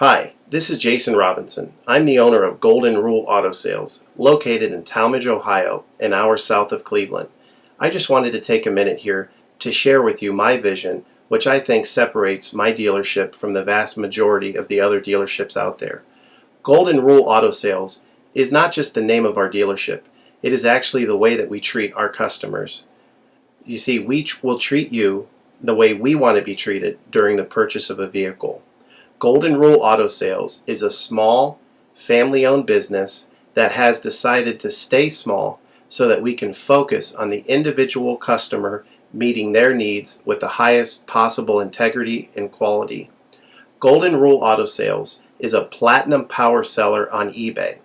Hi, this is Jason Robinson. I'm the owner of Golden Rule Auto Sales, located in Talmadge, Ohio, an hour south of Cleveland. I just wanted to take a minute here to share with you my vision, which I think separates my dealership from the vast majority of the other dealerships out there. Golden Rule Auto Sales is not just the name of our dealership, it is actually the way that we treat our customers. You see, we will treat you the way we want to be treated during the purchase of a vehicle. Golden Rule Auto Sales is a small, family-owned business that has decided to stay small so that we can focus on the individual customer meeting their needs with the highest possible integrity and quality. Golden Rule Auto Sales is a platinum power seller on eBay.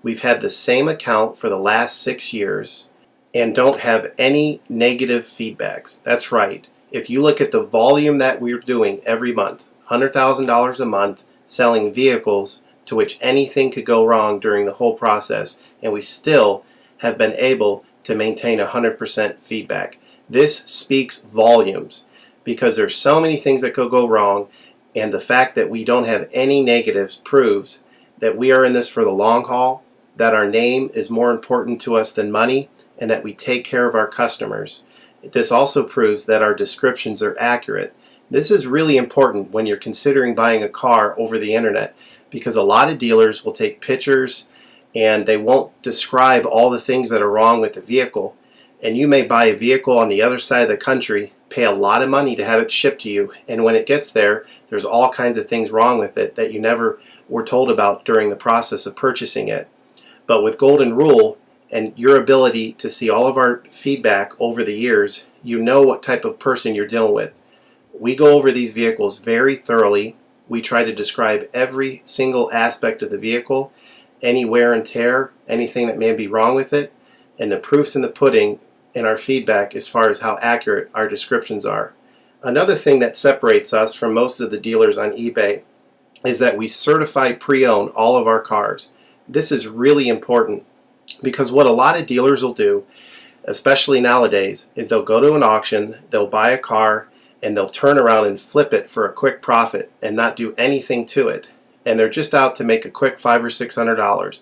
We've had the same account for the last 6 years and don't have any negative feedbacks. That's right. If you look at the volume that we're doing every month, $100,000 a month selling vehicles to which anything could go wrong during the whole process, and we still have been able to maintain 100% feedback. This speaks volumes because there's so many things that could go wrong, and the fact that we don't have any negatives proves that we are in this for the long haul, that our name is more important to us than money, and that we take care of our customers. This also proves that our descriptions are accurate. This is really important when you're considering buying a car over the internet, because a lot of dealers will take pictures and they won't describe all the things that are wrong with the vehicle. And you may buy a vehicle on the other side of the country, pay a lot of money to have it shipped to you, and when it gets there, there's all kinds of things wrong with it that you never were told about during the process of purchasing it. But with Golden Rule and your ability to see all of our feedback over the years, you know what type of person you're dealing with. We go over these vehicles very thoroughly. We try to describe every single aspect of the vehicle, any wear and tear, anything that may be wrong with it, and the proof's in the pudding in our feedback as far as how accurate our descriptions are. Another thing that separates us from most of the dealers on eBay is that we certify pre-owned all of our cars. This is really important because what a lot of dealers will do, especially nowadays, is they'll go to an auction, they'll buy a car, and they'll turn around and flip it for a quick profit and not do anything to it. And they're just out to make a quick $500 or $600.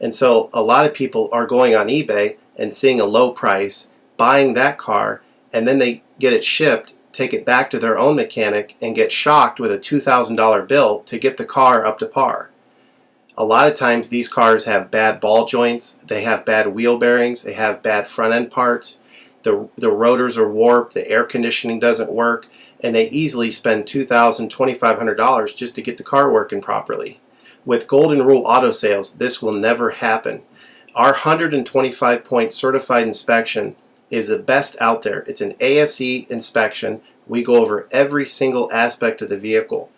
And so a lot of people are going on eBay and seeing a low price, buying that car, and then they get it shipped, take it back to their own mechanic, and get shocked with a $2,000 bill to get the car up to par. A lot of times these cars have bad ball joints, they have bad wheel bearings, they have bad front end parts. The rotors are warped, the air conditioning doesn't work, and they easily spend $2,000, $2,500 just to get the car working properly. With Golden Rule Auto Sales, this will never happen. Our 125-point certified inspection is the best out there. It's an ASE inspection. We go over every single aspect of the vehicle.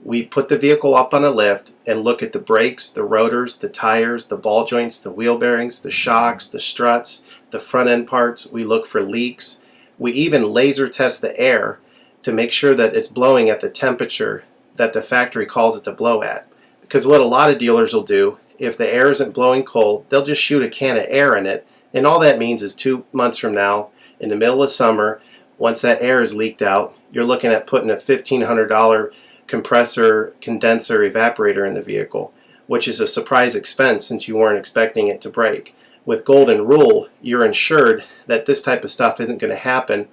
We put the vehicle up on a lift and look at the brakes, the rotors, the tires, the ball joints, the wheel bearings, the shocks, the struts, the front end parts. We look for leaks. We even laser test the air to make sure that it's blowing at the temperature that the factory calls it to blow at. Because what a lot of dealers will do, if the air isn't blowing cold, they'll just shoot a can of air in it, and all that means is 2 months from now, in the middle of summer, once that air is leaked out, you're looking at putting a $1,500 compressor, condenser, evaporator in the vehicle, which is a surprise expense since you weren't expecting it to break. With Golden Rule, you're insured that this type of stuff isn't going to happen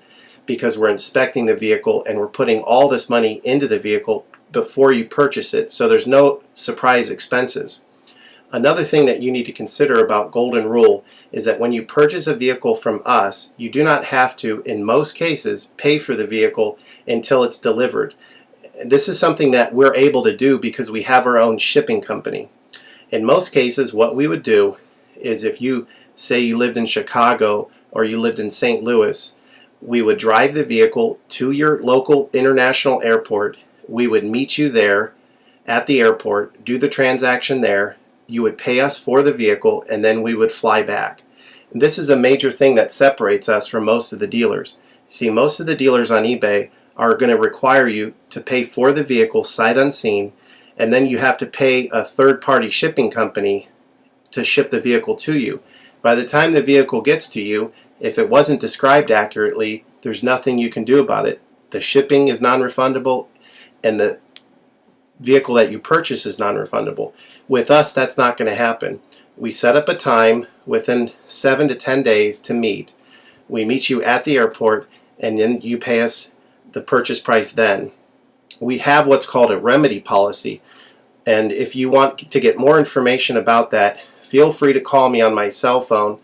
because we're inspecting the vehicle and we're putting all this money into the vehicle before you purchase it, so there's no surprise expenses. Another thing that you need to consider about Golden Rule is that when you purchase a vehicle from us, you do not have to, in most cases, pay for the vehicle until it's delivered. This is something that we're able to do because we have our own shipping company. In most cases, what we would do is if you say you lived in Chicago or you lived in St. Louis, we would drive the vehicle to your local international airport. We would meet you there at the airport, do the transaction there. You would pay us for the vehicle, and then we would fly back. And this is a major thing that separates us from most of the dealers. See, most of the dealers on eBay are going to require you to pay for the vehicle sight unseen, and then you have to pay a third-party shipping company to ship the vehicle to you. By the time the vehicle gets to you, if it wasn't described accurately, there's nothing you can do about it. The shipping is non-refundable, and the vehicle that you purchase is non-refundable. With us, that's not going to happen. We set up a time within 7 to 10 days to meet. We meet you at the airport, and then you pay us the purchase price then. We have what's called a remedy policy, and if you want to get more information about that, feel free to call me on my cell phone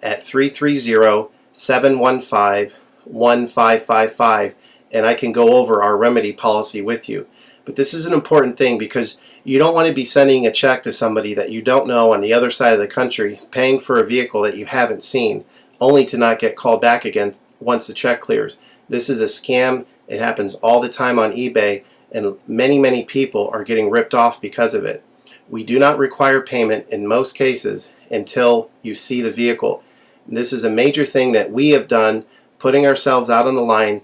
at 330-715-1555, and I can go over our remedy policy with you. But this is an important thing because you don't want to be sending a check to somebody that you don't know on the other side of the country, paying for a vehicle that you haven't seen, only to not get called back again once the check clears. This is a scam. It happens all the time on eBay, and many people are getting ripped off because of it. We do not require payment in most cases until you see the vehicle. This is a major thing that we have done, putting ourselves out on the line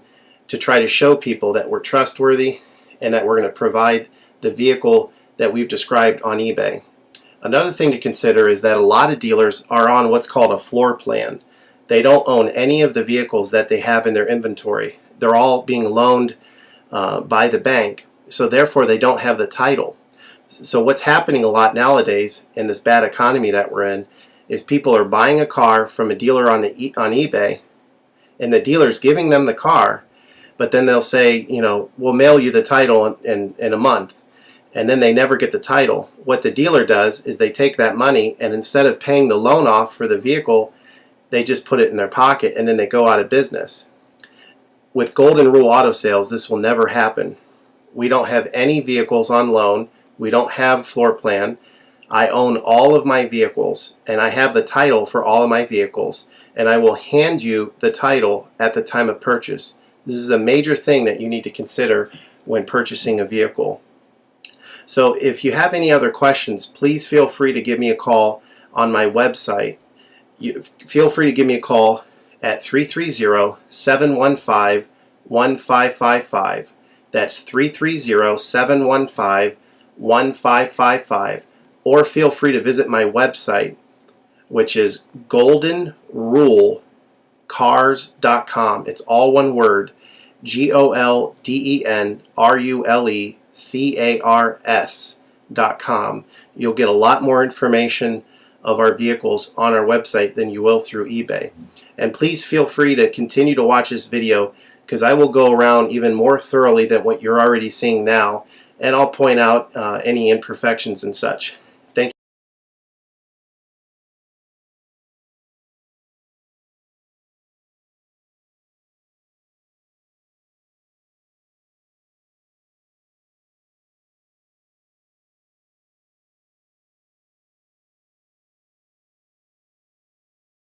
to try to show people that we're trustworthy and that we're going to provide the vehicle that we've described on eBay. Another thing to consider is that a lot of dealers are on what's called a floor plan. They don't own any of the vehicles that they have in their inventory. They're all being loaned by the bank, so therefore they don't have the title. So what's happening a lot nowadays in this bad economy that we're in is people are buying a car from a dealer on eBay, and the dealer's giving them the car, but then they'll say, we'll mail you the title in a month, and then they never get the title. What the dealer does is they take that money, and instead of paying the loan off for the vehicle, they just put it in their pocket, and then they go out of business. With Golden Rule Auto Sales, this will never happen. We don't have any vehicles on loan. We don't have floor plan. I own all of my vehicles, and I have the title for all of my vehicles, and I will hand you the title at the time of purchase. This is a major thing that you need to consider when purchasing a vehicle. So if you have any other questions, please feel free to give me a call on my website. Feel free to give me a call at 330-715-1555. That's 330-715-1555. Or feel free to visit my website, which is goldenrulecars.com. It's all one word, goldenrulecars.com. You'll get a lot more information of our vehicles on our website than you will through eBay. And please feel free to continue to watch this video, because I will go around even more thoroughly than what you're already seeing now, and I'll point out any imperfections and such.